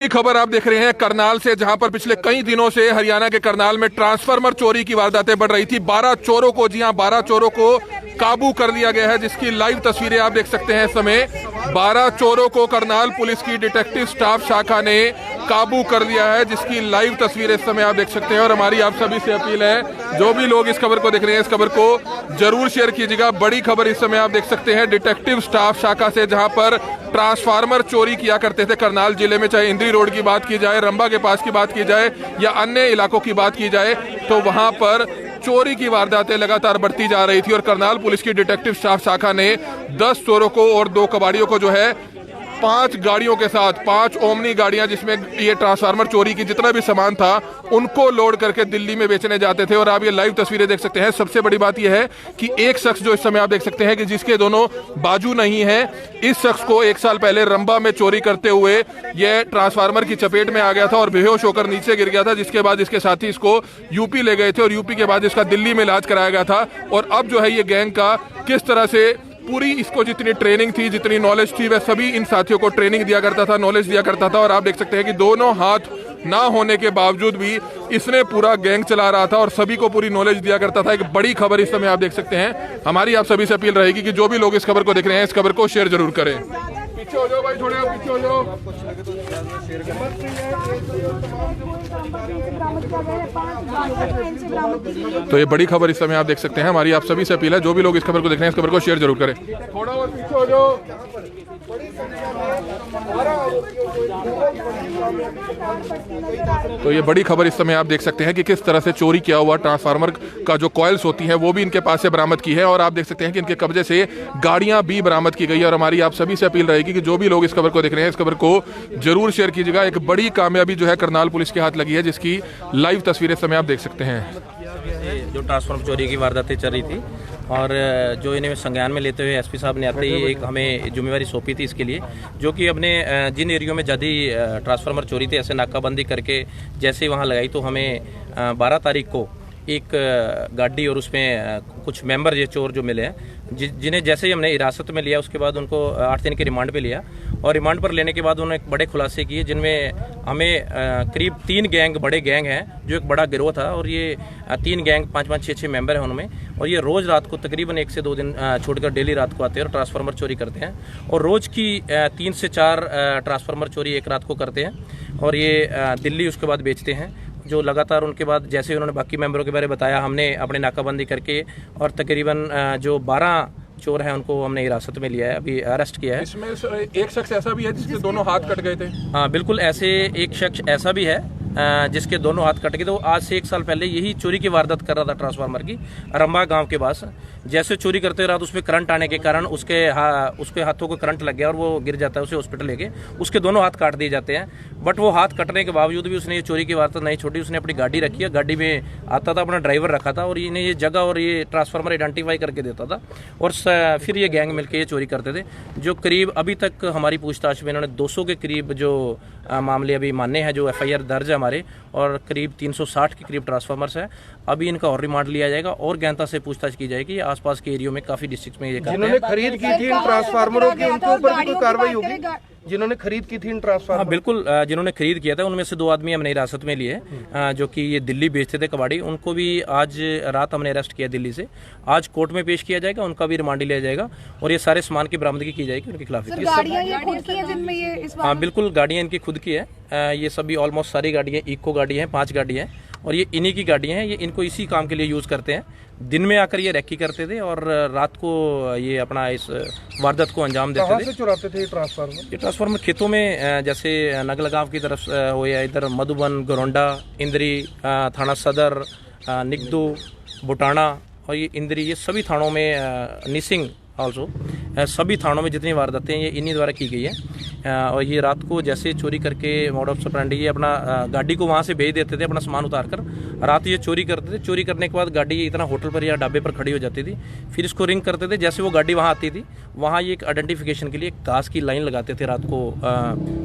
खबर आप देख रहे हैं करनाल से, जहां पर पिछले कई दिनों से हरियाणा के करनाल में ट्रांसफार्मर चोरी की वारदातें बढ़ रही थी। 12 चोरों को, जी हां 12 चोरों को काबू कर लिया गया है, जिसकी लाइव तस्वीरें आप देख सकते हैं इस समय। 12 चोरों को करनाल पुलिस की डिटेक्टिव स्टाफ शाखा ने काबू कर लिया है, जिसकी लाइव तस्वीरें इस समय आप देख सकते हैं। और हमारी आप सभी से अपील है, जो भी लोग इस खबर को देख रहे हैं, इस खबर को जरूर शेयर कीजिएगा। बड़ी खबर इस समय आप देख सकते हैं डिटेक्टिव स्टाफ शाखा से, जहां पर ट्रांसफार्मर चोरी किया करते थे करनाल जिले में, चाहे इंद्री रोड की बात की जाए, रंबा के पास की बात की जाए या अन्य इलाकों की बात की जाए, तो वहां पर चोरी की वारदातें लगातार बढ़ती जा रही थी। और करनाल पुलिस की डिटेक्टिव स्टाफ शाखा ने 10 चोरों को और 2 कबाड़ियों को जो है 5 गाड़ियों के साथ, 5 ओमनी गाड़ियां जिसमें ये ट्रांसफार्मर चोरी की जितना भी सामान था उनको लोड करके दिल्ली में बेचने जाते थे। और आप ये लाइव तस्वीरें देख सकते हैं। सबसे बड़ी बात यह है कि एक शख्स जो इस समय आप देख सकते हैं कि जिसके दोनों बाजू नहीं है, इस शख्स को 1 साल पहले रंबा में चोरी करते हुए यह ट्रांसफार्मर की चपेट में आ गया था और बेहोश होकर नीचे गिर गया था, जिसके बाद इसके साथी इसको यूपी ले गए थे और यूपी के बाद इसका दिल्ली में इलाज कराया गया था। और अब जो है ये गैंग का किस तरह से पूरी इसको जितनी ट्रेनिंग थी, जितनी नॉलेज थी, वह सभी इन साथियों को ट्रेनिंग दिया करता था, नॉलेज दिया करता था। और आप देख सकते हैं कि दोनों हाथ ना होने के बावजूद भी इसने पूरा गैंग चला रहा था और सभी को पूरी नॉलेज दिया करता था। एक बड़ी खबर इस समय आप देख सकते हैं। हमारी आप सभी से अपील रहेगी कि जो भी लोग इस खबर को देख रहे हैं, इस खबर को शेयर जरूर करें। पीछे हो जाओ भाई, थोड़े पीछे हो जाओ। तो ये बड़ी खबर इस समय आप देख सकते हैं। हमारी आप सभी से अपील है, जो भी लोग इस खबर को देख रहे हैं, इस खबर को शेयर जरूर करें। थोड़ा और पीछे हो जाओ। तो ये बड़ी खबर इस समय आप देख सकते हैं कि किस तरह से चोरी किया हुआ ट्रांसफार्मर का जो कॉइल्स होती हैं वो भी इनके पास से बरामद की है। और आप देख सकते हैं कि इनके कब्जे से गाड़ियां भी बरामद की गई है। और हमारी आप सभी से अपील रहेगी कि जो भी लोग इस खबर को देख रहे हैं, इस खबर को जरूर शेयर कीजिएगा। एक बड़ी कामयाबी जो है करनाल पुलिस के हाथ लगी है, जिसकी लाइव तस्वीरें इस समय आप देख सकते हैं। जो ट्रांसफार्मर चोरी की वारदातें चल रही थी और जो इन्हें संज्ञान में लेते हुए एसपी साहब ने आते ही एक हमें जिम्मेवारी सौंपी थी इसके लिए, जो कि अपने जिन एरियो में ज़्यादा ट्रांसफार्मर चोरी थे, ऐसे नाकाबंदी करके जैसे ही वहाँ लगाई, तो हमें 12 तारीख को एक गाड़ी और उसमें कुछ मेंबर ये चोर जो मिले हैं, जिन्हें जैसे ही हमने हिरासत में लिया, उसके बाद उनको 8 दिन के रिमांड पे लिया। और रिमांड पर लेने के बाद उन्होंने एक बड़े खुलासे किए, जिनमें हमें करीब 3 गैंग, बड़े गैंग हैं, जो एक बड़ा गिरोह था। और ये 3 गैंग 5-5, 6-6 मेंबर हैं उनमें। और ये रोज़ रात को तकरीबन 1 से 2 दिन छोड़कर डेली रात को आते हैं और ट्रांसफार्मर चोरी करते हैं। और रोज़ की 3 से 4 ट्रांसफार्मर चोरी एक रात को करते हैं और ये दिल्ली उसके बाद बेचते हैं। जो लगातार उनके बाद जैसे उन्होंने बाकी मेंबरों के बारे में बताया, हमने अपने नाकाबंदी करके और तकरीबन जो 12 चोर हैं उनको हमने हिरासत में लिया है, अभी अरेस्ट किया है। इसमें एक शख्स ऐसा भी है जिसके दोनों हाथ कट गए थे। हाँ बिल्कुल, ऐसे एक शख्स ऐसा भी है जिसके दोनों हाथ कट गए। तो आज से 1 साल पहले यही चोरी की वारदात कर रहा था ट्रांसफार्मर की, रंबा गांव के पास। जैसे चोरी करते रात उसमें करंट आने के कारण उसके हाथों को करंट लग गया और वो गिर जाता है, उसे हॉस्पिटल लेके उसके दोनों हाथ काट दिए जाते हैं। बट वो हाथ कटने के बावजूद भी उसने ये चोरी की वारदात नहीं छोड़ी। उसने अपनी गाड़ी रखी है, गाड़ी में आता था, अपना ड्राइवर रखा था और इन्हें ये जगह और ये ट्रांसफार्मर आइडेंटिफाई करके देता था और फिर ये गैंग मिलकर ये चोरी करते थे। जो करीब अभी तक हमारी पूछताछ में इन्होंने 200 के करीब जो मामले अभी माने हैं, जो FIR दर्ज है हमारे, और करीब 360 के करीब ट्रांसफार्मर्स है। अभी इनका और रिमांड लिया जाएगा और गहनता से पूछताछ की जाएगी। आसपास के एरियो में काफी डिस्ट्रिक्ट में ये करते हैं। जिन्होंने खरीद की थी इन ट्रांसफार्मरों की, उनके ऊपर भी कोई कार्रवाई होगी? जिन्होंने खरीद की थी इन ट्रांसफार्मर? हाँ बिल्कुल, जिन्होंने खरीद किया था उनमें से 2 आदमी हमने हिरासत में लिए, जो कि ये दिल्ली बेचते थे कबाड़ी। उनको भी आज रात हमने अरेस्ट किया दिल्ली से। आज कोर्ट में पेश किया जाएगा, उनका भी रिमांड लिया जाएगा और ये सारे सामान की बरामदगी की जाएगी उनके खिलाफ। हाँ बिल्कुल, गाड़ियाँ इनकी खुद की है। ये सभी ऑलमोस्ट सारी गाड़ियाँ इको गाड़ी हैं, 5 गाड़ी हैं और ये इन्हीं की गाड़ियाँ हैं। ये इनको इसी काम के लिए यूज़ करते हैं। दिन में आकर ये रैकी करते थे और रात को ये अपना इस वारदात को अंजाम देते थे। कहाँ से चुराते थे ये ट्रांसफार्मर? ये ट्रांसफार्मर खेतों में, जैसे नगलगांव की तरफ हो या इधर मधुबन, गोरंडा, इंद्री, थाना सदर, निगदू, बुटाना और ये इंद्री, ये सभी थानों में, निसिंग ऑल्सो, सभी थानों में जितनी वारदातें हैं ये इन्हीं द्वारा की गई है। और ये रात को जैसे चोरी करके मोड ऑफ ऑपरेंडी, ये अपना गाड़ी को वहाँ से भेज देते थे अपना सामान उतार कर। रात ये चोरी करते थे। चोरी करने के बाद गाड़ी इतना होटल पर या ढाबे पर खड़ी हो जाती थी, फिर इसको रिंग करते थे। जैसे वो गाड़ी वहाँ आती थी, वहाँ ये एक आइडेंटिफिकेशन के लिए घास की लाइन लगाते थे रात को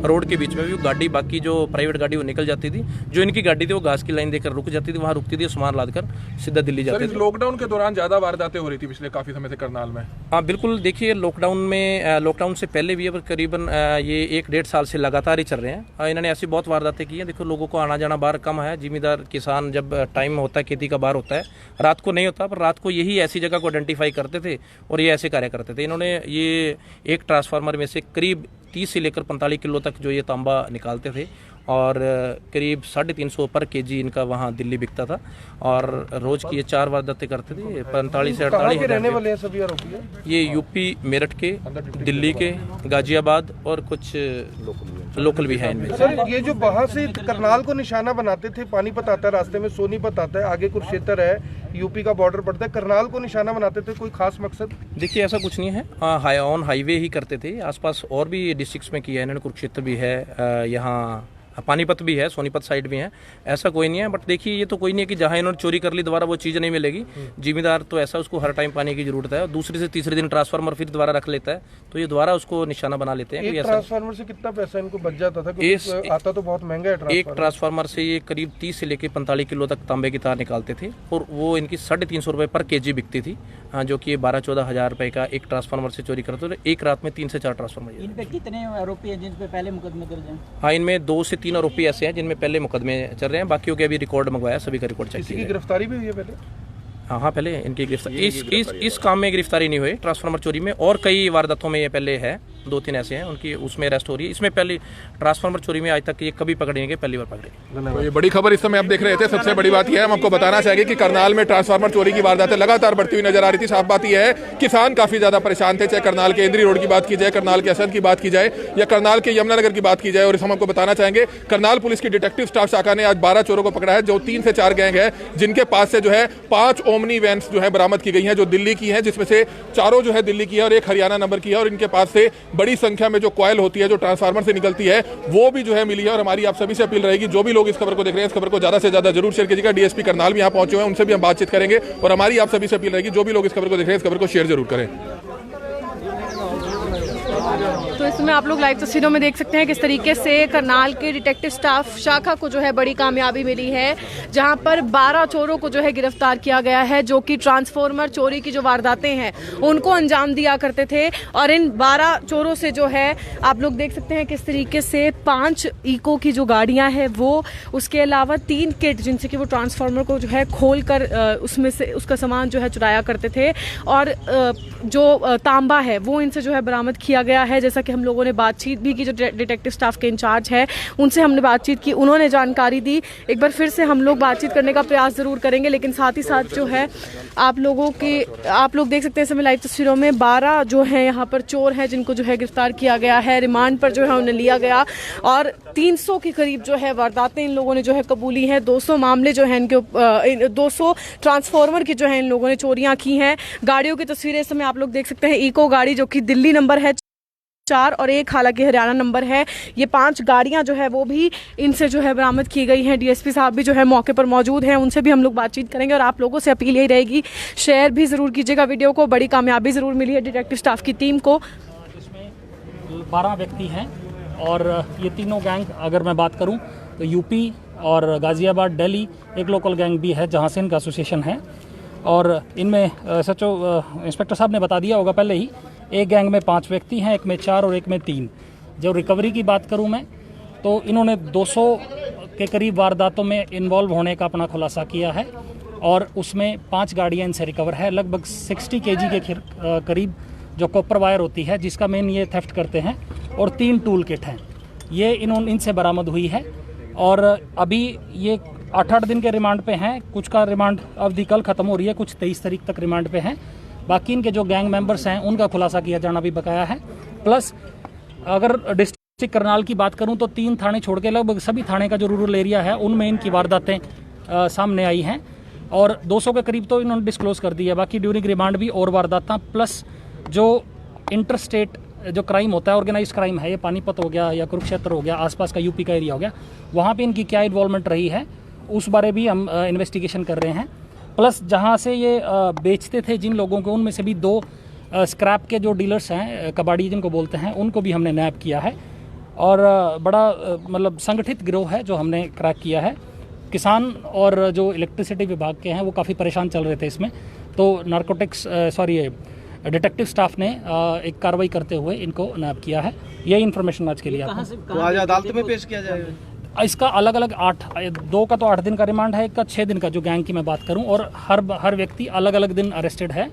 रोड के बीच में भी। गाड़ी, बाकी जो प्राइवेट गाड़ी वो निकल जाती थी, जो इनकी गाड़ी थी वो घास की लाइन देकर रुक जाती थी, वहाँ रुकती थी, सामान लाद कर सीधा दिल्ली जाते थे। लॉकडाउन के दौरान ज्यादा वारदातें हो रही थी पिछले काफी समय से करनाल में। हाँ बिल्कुल, देखिए लॉकडाउन से पहले भी अब करीबन ये 1-1.5 साल से लगातार ही चल रहे हैं। इन्होंने ऐसी बहुत वारदातें की हैं। देखो, लोगों को आना जाना बाहर कम है। जिम्मेदार किसान जब टाइम होता है खेती का बाहर होता है, रात को नहीं होता, पर रात को यही ऐसी जगह को आइडेंटिफाई करते थे और ये ऐसे कार्य करते थे। इन्होंने ये एक ट्रांसफार्मर में से करीब 30 से लेकर 45 किलो तक जो ये तांबा निकालते थे और करीब 350 पर केजी इनका वहाँ दिल्ली बिकता था और रोज की ये 4 वारदातें करते थे। 45 से 48 रहने वाले हैं सभी आरोपी? ये यूपी मेरठ के, दिल्ली के, गाजियाबाद और कुछ लोकल भी हैं इनमें। सर, ये जो वहाँ से करनाल को निशाना बनाते थे, पानीपत आता है रास्ते में, सोनीपत आता है, आगे कुरुक्षेत्र है, यूपी का बॉर्डर पड़ता है, करनाल को निशाना बनाते थे, कोई खास मकसद? देखिए, ऐसा कुछ नहीं है। ऑन हाईवे ही करते थे। आसपास और भी डिस्ट्रिक्ट्स में किया है इन्होंने। कुरुक्षेत्र भी है, यहाँ पानीपत भी है, सोनीपत साइड भी है। ऐसा कोई नहीं है। बट देखिए, ये तो कोई नहीं है कि जहाँ इन्होंने चोरी कर ली दोबारा वो चीज़ नहीं मिलेगी। जिम्मेदार तो ऐसा उसको हर टाइम पाने की जरूरत है और दूसरे से तीसरे दिन ट्रांसफार्मर फिर दोबारा रख लेता है, तो ये दोबारा उसको निशाना बना लेते हैं। एक ट्रांसफार्मर से कितना पैसा इनको बच जाता था? आता तो बहुत महंगा है। एक ट्रांसफार्मर से ये करीब 30 से लेकर 45 किलो तक तांबे की तार निकालते थे और वो इनकी 350 रुपये पर केजी बिकती थी। हाँ, जो कि 12-14 हज़ार रुपये का एक ट्रांसफार्मर से चोरी करते थे। एक रात में 3 से 4 ट्रांसफार्मर। इन पे कितने आरोपी हैं जिन पे पहले मुकदमे दर्ज हैं? हाँ, इनमें 2 से 3 आरोपी ऐसे हैं जिनमें पहले मुकदमे चल रहे हैं। बाकियों के अभी रिकॉर्ड मंगवाया, सभी का रिकॉर्ड चेक किसी की गिरफ्तारी भी हुई है पहले? हाँ, पहले इनकी गिरफ्तारी इस काम में गिरफ्तारी नहीं हुई, ट्रांसफार्मर चोरी में। और कई वारदातों में ये पहले है, 2-3 ऐसे हैं उनकी, उसमें अरेस्ट हो रही है। इसमें पहले ट्रांसफार्मर चोरी में आज तक ये कभी पकड़े नहीं गए, पहली बार पकड़े। तो ये बड़ी खबर इस समय आप देख रहे थे। सबसे बड़ी बात यह है, हम आपको बताना चाहेंगे कि करनाल में ट्रांसफार्मर चोरी की वारदातें लगातार बढ़ती हुई नजर आ रही थी। साफ बात यह है, किसान काफी ज्यादा परेशान थे, चाहे करनाल के इंद्री रोड की बात की जाए, करनाल के असद की बात की जाए या करनाल के यमुनानगर की बात की जाए। और हम आपको बताना चाहेंगे, करनाल पुलिस की डिटेक्टिव स्टाफ शाखा ने आज 12 चोरों को पकड़ा है, जो 3 से 4 गैंग है, जिनके पास से जो है 5 ओमनी वैन्स जो है बरामद की गई हैं, जो दिल्ली की हैं, जिसमें से 4 जो है दिल्ली की है और 1 हरियाणा नंबर की है। और इनके पास से बड़ी संख्या में जो कॉयल होती है, जो ट्रांसफार्मर से निकलती है, वो भी जो है मिली है। और हमारी आप सभी से अपील रहेगी, जो भी लोग इस खबर को देख रहे हैं, इस खबर को ज्यादा से ज्यादा जरूर शेयर कीजिएगा। डीएसपी करनाल भी यहाँ पहुंचे हुए हैं, उनसे भी हम बातचीत करेंगे। और हमारी आप सभी से अपील रहेगी, जो भी लोग इस खबर को देख रहे हैं, इस खबर को शेयर जरूर करें। तो इसमें आप लोग लाइव तस्वीरों में देख सकते हैं किस तरीके से करनाल के डिटेक्टिव स्टाफ शाखा को जो है बड़ी कामयाबी मिली है, जहां पर 12 चोरों को जो है गिरफ्तार किया गया है, जो कि ट्रांसफार्मर चोरी की जो वारदातें हैं उनको अंजाम दिया करते थे। और इन 12 चोरों से जो है आप लोग देख सकते हैं किस तरीके से 5 इको की जो गाड़ियां हैं वो, उसके अलावा 3 किट जिनसे कि वो ट्रांसफार्मर को जो है खोल कर उसमें से उसका सामान जो है चुराया करते थे। और जो तांबा है वो इनसे जो है बरामद किया गया है। जैसा कि हम लोगों ने बातचीत भी की, जो डिटेक्टिव स्टाफ के इंचार्ज है उनसे हमने बातचीत की, उन्होंने जानकारी दी। एक बार फिर से हम लोग बातचीत करने का प्रयास जरूर करेंगे, लेकिन साथ ही साथ जो है आप लोग देख सकते हैं समय लाइव तस्वीरों में 12 जो है यहाँ पर चोर हैं जिनको जो है गिरफ्तार किया गया है, रिमांड पर जो है उन्हें लिया गया। और 300 के करीब जो है वारदातें इन लोगों ने जो है कबूली हैं। 200 मामले जो है इनके 200 ट्रांसफार्मर की जो है इन लोगों ने चोरियां की हैं। गाड़ियों की तस्वीरें इस समय आप लोग देख सकते हैं। इको गाड़ी जो कि दिल्ली नंबर है 4 और 1 हालांकि हरियाणा नंबर है। ये 5 गाड़ियां जो है वो भी इनसे जो है बरामद की गई हैं। डीएसपी साहब भी जो है मौके पर मौजूद हैं, उनसे भी हम लोग बातचीत करेंगे। और आप लोगों से अपील यही रहेगी, शेयर भी जरूर कीजिएगा वीडियो को। बड़ी कामयाबी जरूर मिली है डिटेक्टिव स्टाफ की टीम को। इसमें 12 व्यक्ति हैं और ये तीनों गैंग, अगर मैं बात करूं तो यूपी और गाजियाबाद, दिल्ली एक लोकल गैंग भी है जहां से इनका एसोसिएशन है। और इनमें सचो इंस्पेक्टर साहब ने बता दिया होगा पहले ही, एक गैंग में 5 व्यक्ति हैं, एक में 4 और एक में 3। जब रिकवरी की बात करूं मैं तो इन्होंने 200 के करीब वारदातों में इन्वॉल्व होने का अपना खुलासा किया है और उसमें 5 गाड़ियां इनसे रिकवर है। लगभग 60 kg के करीब जो कॉपर वायर होती है जिसका मेन ये थेफ्ट करते हैं, और 3 टूल किट हैं, ये इनसे बरामद हुई है। और अभी ये 8-8 दिन के रिमांड पे हैं। कुछ का रिमांड अवधि कल ख़त्म हो रही है, कुछ 23 तारीख तक रिमांड पे हैं। बाकी इनके जो गैंग मेंबर्स हैं उनका खुलासा किया जाना भी बकाया है। प्लस अगर डिस्ट्रिक्ट करनाल की बात करूं तो 3 थाने छोड़ के लगभग सभी थाने का जो रूरल एरिया है उनमें इनकी वारदातें सामने आई हैं। और 200 के करीब तो इन्होंने डिस्क्लोज कर दी है। बाकी ड्यूरिंग रिमांड भी और वारदातें, प्लस जो इंटर स्टेट जो क्राइम होता है, ऑर्गेनाइज क्राइम है, ये पानीपत हो गया या कुरुक्षेत्र हो गया, आसपास का यूपी का एरिया हो गया, वहाँ पे इनकी क्या इन्वॉल्वमेंट रही है उस बारे भी हम इन्वेस्टिगेशन कर रहे हैं। प्लस जहाँ से ये बेचते थे जिन लोगों को, उनमें से भी 2 स्क्रैप के जो डीलर्स हैं, कबाड़ी जिनको बोलते हैं, उनको भी हमने नैप किया है। और बड़ा मतलब संगठित गिरोह है जो हमने क्रैक किया है। किसान और जो इलेक्ट्रिसिटी विभाग के हैं वो काफ़ी परेशान चल रहे थे इसमें, तो नारकोटिक्स डिटेक्टिव स्टाफ ने एक कार्रवाई करते हुए इनको नैब किया है। यही इन्फॉर्मेशन आज के लिए आपको। तो आज अदालत में पेश किया जाएगा। इसका अलग अलग 2 का तो 8 दिन का रिमांड है, 1 का 6 दिन का, जो गैंग की मैं बात करूं, और हर व्यक्ति अलग अलग दिन अरेस्टेड है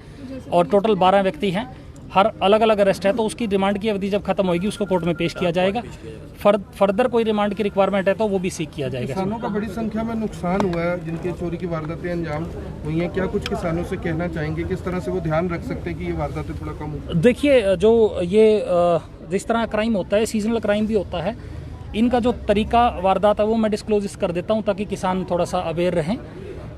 और टोटल 12 व्यक्ति हैं, हर अलग अलग अरेस्ट है। तो उसकी रिमांड की अवधि जब खत्म होगी उसको कोर्ट में पेश किया जाएगा। फर्दर कोई रिमांड की रिक्वायरमेंट है तो वो भी सीक किया जाएगा। किसानों का बड़ी संख्या में नुकसान हुआ है जिनके चोरी की वारदातें अंजाम हुई हैं, क्या कुछ किसानों से कहना चाहेंगे, किस तरह से वो ध्यान रख सकते हैं कि ये वारदातें थोड़ा कम हो? देखिए, जो ये जिस तरह क्राइम होता है, सीजनल क्राइम भी होता है, इनका जो तरीका वारदात है वो मैं डिस्क्लोज कर देता हूँ ताकि किसान थोड़ा सा अवेयर रहें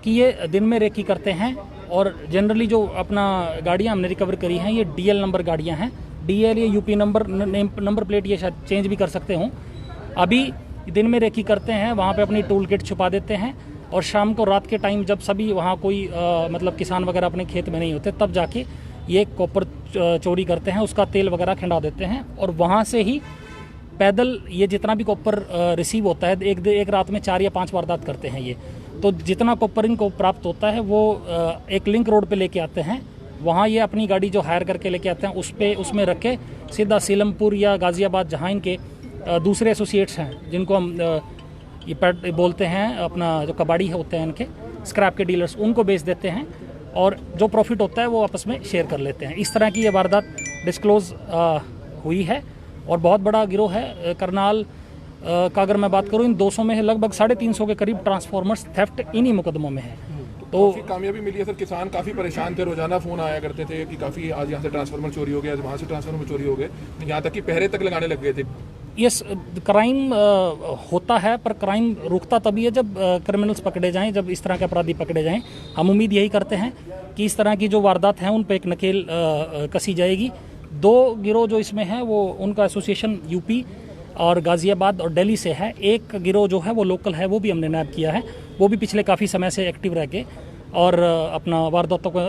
कि ये दिन में रेकी करते हैं। और जनरली जो अपना गाड़ियाँ हमने रिकवर करी हैं ये DL नंबर गाड़ियाँ हैं। DL ये UP नंबर प्लेट ये शायद चेंज भी कर सकते हों। अभी दिन में रेकी करते हैं, वहाँ पे अपनी टूल किट छुपा देते हैं और शाम को रात के टाइम जब सभी वहाँ कोई मतलब किसान वगैरह अपने खेत में नहीं होते तब जाके ये कॉपर चोरी करते हैं, उसका तेल वगैरह खिंडा देते हैं और वहाँ से ही पैदल ये जितना भी कॉपर रिसीव होता है, एक रात में 4 या 5 वारदात करते हैं ये। तो जितना कॉपर इनको प्राप्त होता है वो एक लिंक रोड पे लेके आते हैं, वहाँ ये अपनी गाड़ी जो हायर करके लेके आते हैं उसमें रख के सीधा सीलमपुर या गाज़ियाबाद, जहाँ इनके दूसरे एसोसिएट्स हैं जिनको हम ये बोलते हैं, अपना जो कबाड़ी होते हैं इनके स्क्रैप के डीलर्स, उनको बेच देते हैं और जो प्रॉफिट होता है वो आपस में शेयर कर लेते हैं। इस तरह की ये वारदात डिस्क्लोज हुई है और बहुत बड़ा गिरोह है। करनाल का अगर मैं बात करूं, इन 200 में लगभग 350 के करीब ट्रांसफॉर्मर्स थेफ्ट इन्हीं मुकदमों में है। तो काफी कामयाबी मिली है सर। किसान काफी परेशान थे, रोजाना फोन आया करते थे कि काफी आज यहाँ से ट्रांसफार्मर चोरी हो गया, आज वहाँ से ट्रांसफार्मर चोरी हो गए, यहाँ तक कि पहरे तक लगाने लग गए थे। यस, क्राइम होता है पर क्राइम रुकता तभी है जब क्रिमिनल्स पकड़े जाएं, जब इस तरह के अपराधी पकड़े जाएं। हम उम्मीद यही करते हैं कि इस तरह की जो वारदात हैं उन पर एक नकेल कसी जाएगी। 2 गिरोह जो इसमें हैं वो उनका एसोसिएशन UP और गाज़ियाबाद और दिल्ली से है। एक गिरोह जो है वो लोकल है, वो भी हमने नैब किया है, वो भी पिछले काफ़ी समय से एक्टिव रह के और अपना वारदातों को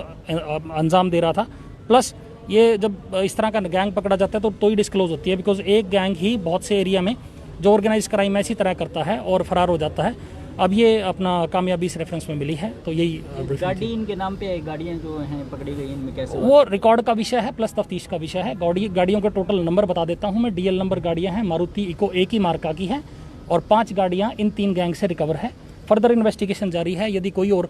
अंजाम दे रहा था। प्लस ये जब इस तरह का गैंग पकड़ा जाता है तो ही डिस्क्लोज होती है, बिकॉज एक गैंग ही बहुत से एरिया में जो ऑर्गेनाइज क्राइम इसी तरह करता है और फरार हो जाता है। अब ये अपना कामयाबी इस रेफरेंस में मिली है, तो यही गाड़ी इनके नाम पे गाड़ियाँ जो हैं पकड़ी गई, इनमें कैसे वो रिकॉर्ड का विषय है प्लस तफ्तीश का विषय है। गाड़ियों के टोटल नंबर बता देता हूँ मैं। DL नंबर गाड़ियाँ हैं, मारुति इको एक ही मार्का की है और 5 गाड़ियाँ इन 3 गैंग से रिकवर है। फर्दर इन्वेस्टिगेशन जारी है, यदि कोई और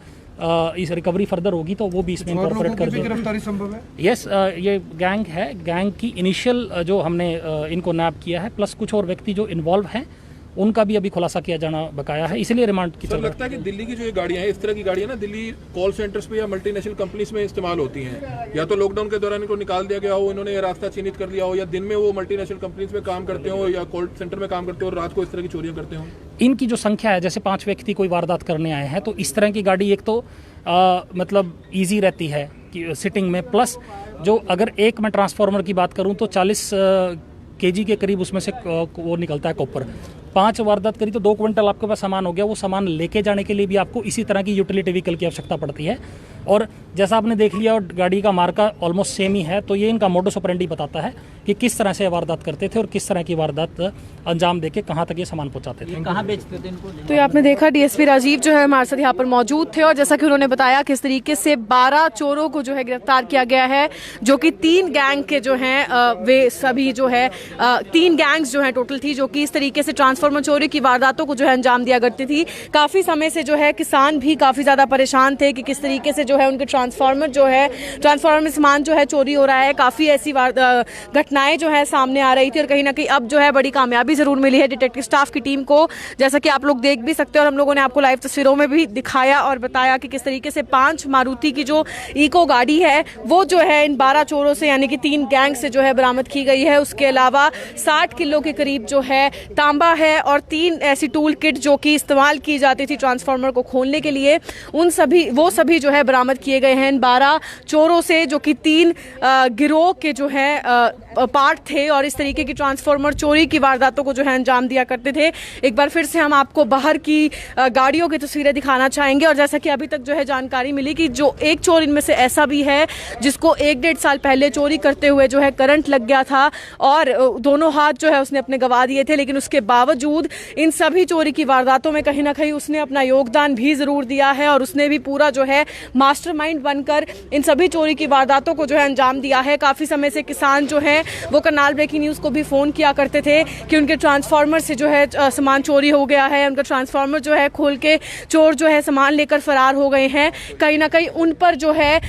इस रिकवरी फर्दर होगी तो वो भी इसमें इनकॉर्पोरेट कर देंगे। गिरफ्तारी संभव है? यस, ये गैंग है, गैंग की इनिशियल जो हमने इनको नैब किया है, प्लस कुछ और व्यक्ति जो इन्वॉल्व हैं उनका भी अभी खुलासा किया जाना बकाया है, इसलिए रिमांड की। सर लगता है कि दिल्ली की जो ये गाड़ियां हैं, इस तरह की गाड़ियां ना दिल्ली कॉल सेंटर्स पे या मल्टीनेशनल कंपनीज में इस्तेमाल होती हैं, या तो लॉकडाउन के दौरान इनको निकाल दिया गया हो, इन्होंने ये रास्ता चिन्हित कर लिया हो, या दिन में वो मल्टीनेशनल कंपनीज में काम करते हो या कॉल सेंटर में काम करते हो और रात को इस तरह की चोरियां करते हो। इनकी जो संख्या है, जैसे 5 व्यक्ति कोई वारदात करने आए हैं तो इस तरह की गाड़ी एक तो मतलब ईजी रहती है कि सिटिंग में, प्लस जो अगर एक मैं ट्रांसफार्मर की बात करूं तो 40 kg के करीब उसमें से वो निकलता है कॉपर। 5 वारदात करी तो 2 क्विंटल आपके पास सामान हो गया। वो सामान लेके जाने के लिए भी आपको इसी तरह की यूटिलिटी व्हीकल की आवश्यकता पड़ती है। और जैसा आपने देख लिया और गाड़ी का मार्का ऑलमोस्ट सेम ही है, तो ये इनका मोडस ऑपरेंडी बताता है कि किस तरह से वारदात करते थे और किस तरह की वारदात अंजाम देके कहाँ तक ये सामान पहुँचाते थे। कहाँ बेचते थे इनको? तो ये आपने देखा DSP राजीव जो है हमारे साथ यहाँ पर मौजूद थे और जैसा कि उन्होंने बताया किस तरीके से 12 चोरों को जो है गिरफ्तार किया गया है, जो कि 3 गैंग के जो हैं वे सभी जो है 3 गैंग्स जो है टोटल थी, जो कि इस तरीके से ट्रांसफार्मर चोरी की वारदातों को जो है अंजाम दिया करती थी। काफी समय से जो है किसान भी काफी ज्यादा परेशान थे कि किस तरीके से जो है उनके ट्रांसफार्मर में सामान जो है चोरी हो रहा है। काफी ऐसी घटनाएं जो है सामने आ रही थी और कहीं ना कहीं अब जो है बड़ी कामयाबी जरूर मिली है डिटेक्टिव स्टाफ की टीम को, जैसा कि आप लोग देख भी सकते हैं और हम लोगों ने आपको लाइव तस्वीरों में भी दिखाया और बताया कि किस तरीके से 5 मारुति की जो इको गाड़ी है वो जो है इन 12 चोरों से यानी कि 3 गैंग से जो है बरामद की गई है। उसके अलावा 60 किलो के करीब जो है तांबा है और 3 ऐसी टूल किट जो कि इस्तेमाल की जाती थी ट्रांसफार्मर को खोलने के लिए, वो सभी जो है बरामद किए गए हैं इन 12 चोरों से, जो कि 3 गिरोह के जो है पार्ट थे और इस तरीके की ट्रांसफार्मर चोरी की वारदातों को जो है अंजाम दिया करते थे। एक बार फिर से हम आपको बाहर की गाड़ियों की तस्वीरें दिखाना चाहेंगे और जैसा कि अभी तक जो है जानकारी मिली कि जो एक चोर इनमें से ऐसा भी है जिसको 1-1.5 साल पहले चोरी करते हुए जो है करंट लग गया था और दोनों हाथ जो है उसने अपने गवा दिए थे, लेकिन उसके बावजूद इन सभी चोरी की वारदातों में कहीं ना कहीं उसने अपना योगदान भी जरूर दिया है और उसने भी पूरा जो है मास्टरमाइंड बनकर इन सभी चोरी की वारदातों को जो है अंजाम दिया है। काफ़ी समय से किसान जो हैं वो करनाल ब्रेकिंग न्यूज़ को भी फ़ोन किया करते थे कि उनके ट्रांसफार्मर से जो है सामान चोरी हो गया है, उनका ट्रांसफार्मर जो है खोल के चोर जो है सामान लेकर फरार हो गए हैं। कहीं ना कहीं उन पर जो है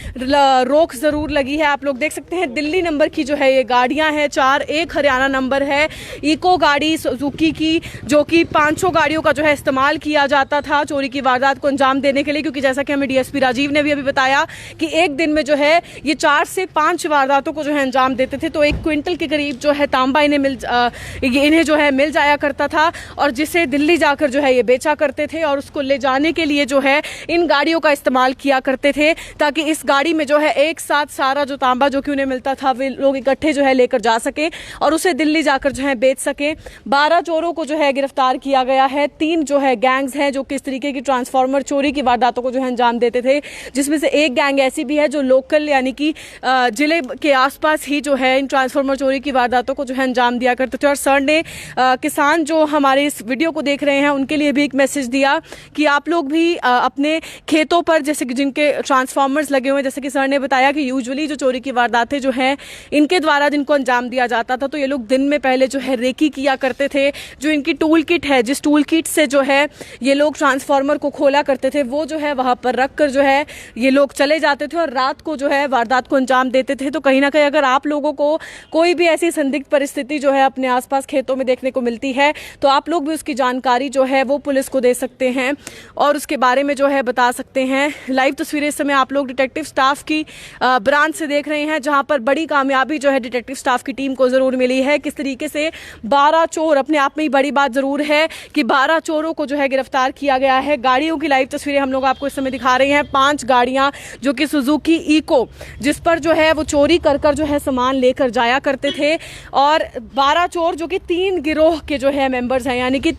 रोक ज़रूर लगी है। आप लोग देख सकते हैं दिल्ली नंबर की जो है ये गाड़ियाँ हैं, 4 एक हरियाणा नंबर है, इको गाड़ी सुजुकी की, जो कि 500 गाड़ियों का जो है इस्तेमाल किया जाता था चोरी की वारदात को अंजाम देने के लिए। क्योंकि जैसा कि हमें डीएसपी राजीव ने भी अभी बताया कि एक दिन में जो है ये 4 से 5 वारदातों को जो है अंजाम देते थे। तो 1 क्विंटल के करीब जो है तांबा इन्हें जो है मिल जाया करता था और जिसे दिल्ली जाकर जो है ये बेचा करते थे और उसको ले जाने के लिए जो है इन गाड़ियों का इस्तेमाल किया करते थे, ताकि इस गाड़ी में जो है एक साथ सारा जो तांबा जो कि उन्हें मिलता था वे लोग इकट्ठे जो है लेकर जा सके और उसे दिल्ली जाकर जो है बेच सके। 12 चोरों को जो है गिरफ्तार किया गया है। 3 जो है गैंग्स हैं जो किस तरीके की ट्रांसफार्मर चोरी की वारदातों को जो है अंजाम देते थे, जिसमें से एक गैंग ऐसी भी है जो लोकल यानी कि जिले के आसपास ही जो है इन ट्रांसफार्मर चोरी की वारदातों को जो है अंजाम दिया करते थे। और सर ने किसान जो हमारे इस वीडियो को देख रहे हैं उनके लिए भी एक मैसेज दिया कि आप लोग भी अपने खेतों पर जैसे कि जिनके ट्रांसफार्मर्स लगे हुए हैं, जैसे कि सर ने बताया कि यूजुअली जो चोरी की वारदातें जो हैं इनके द्वारा जिनको अंजाम दिया जाता था, तो ये लोग दिन में पहले जो है रेकी किया करते थे। जो इनकी टूल किट है, जिस टूल किट से जो है ये लोग ट्रांसफार्मर को खोला करते थे, वो जो है वहाँ पर रख कर जो है ये लोग चले जाते थे और रात को जो है वारदात को अंजाम देते थे। तो कहीं ना कहीं अगर आप लोगों को कोई भी ऐसी संदिग्ध परिस्थिति जो है अपने आसपास खेतों में देखने को मिलती है तो आप लोग भी उसकी जानकारी जो है वो पुलिस को दे सकते हैं और उसके बारे में जो है बता सकते हैं। लाइव तस्वीरें इस समय आप लोग डिटेक्टिव स्टाफ की ब्रांच से देख रहे हैं, जहां पर बड़ी कामयाबी जो है डिटेक्टिव स्टाफ की टीम को जरूर मिली है। किस तरीके से 12 चोर, अपने आप में ही बड़ी बात जरूर है कि 12 चोरों को जो है गिरफ्तार किया गया है। गाड़ियों की लाइव तस्वीरें हम लोग आपको इस समय दिखा रहे हैं। 5 गाड़ियां जो कि सुजुकी इको, जिस पर जो है वो चोरी कर जो है सामान लेकर जाया करते थे, और 12 चोर जो कि 3 गिरोह के जो है मेंबर्स हैं, यानी कि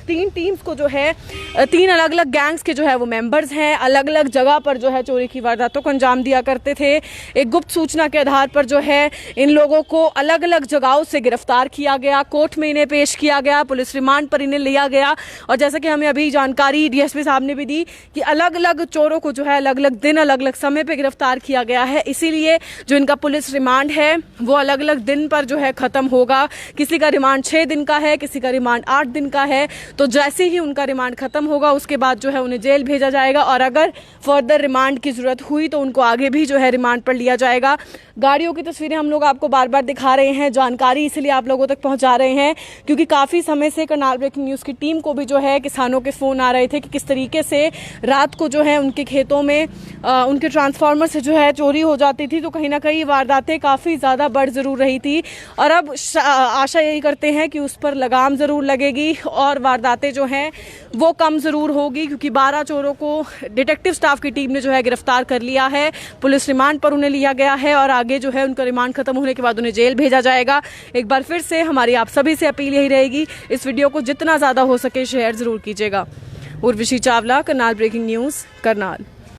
3 टीम्स को जो है 3 अलग अलग गैंग्स के जो है वो मेंबर्स हैं। अलग अलग जगह पर जो है चोरी की वारदातों को अंजाम दिया करते थे। एक गुप्त सूचना के आधार पर जो है इन लोगों को अलग अलग जगहों से गिरफ्तार किया गया, कोर्ट में इन्हें पेश किया गया, पुलिस रिमांड पर इन्हें लिया गया। और जैसा कि हमें अभी जानकारी डीएसपी साहब ने भी दी कि अलग अलग चोरों को जो है अलग अलग दिन अलग अलग समय पर गिरफ्तार किया गया है। इसीलिए जो इनका पुलिस रिमांड है वो अलग अलग दिन पर जो है खत्म होगा। किसी का रिमांड 6 दिन का है, किसी का रिमांड 8 दिन का है। तो जैसे ही उनका रिमांड खत्म होगा उसके बाद जो है उन्हें जेल भेजा जाएगा और अगर फर्दर रिमांड की जरूरत हुई तो उनको आगे भी जो है रिमांड पर लिया जाएगा। गाड़ियों की तस्वीरें हम लोग आपको बार बार दिखा रहे हैं, जानकारी इसलिए आप लोगों तक पहुंचा रहे हैं क्योंकि काफ़ी समय से करनाल ब्रेकिंग न्यूज़ की टीम को भी जो है किसानों के फ़ोन आ रहे थे कि किस तरीके से रात को जो है उनके खेतों में उनके ट्रांसफार्मर से जो है चोरी हो जाती थी। तो कहीं ना कहीं वारदातें काफ़ी ज़्यादा बढ़ ज़रूर रही थी और अब आशा यही करते हैं कि उस पर लगाम ज़रूर लगेगी और वारदातें जो हैं वो कम ज़रूर होगी, क्योंकि 12 चोरों को डिटेक्टिव स्टाफ की टीम ने जो है गिरफ्तार कर लिया है। पुलिस रिमांड पर उन्हें लिया गया है और आगे जो है उनका रिमांड खत्म होने के बाद उन्हें जेल भेजा जाएगा। एक बार फिर से हमारी आप सभी से अपील यही रहेगी, इस वीडियो को जितना ज़्यादा हो सके शेयर ज़रूर कीजिएगा। Urvashi Chawla, Karnal breaking news, Karnal.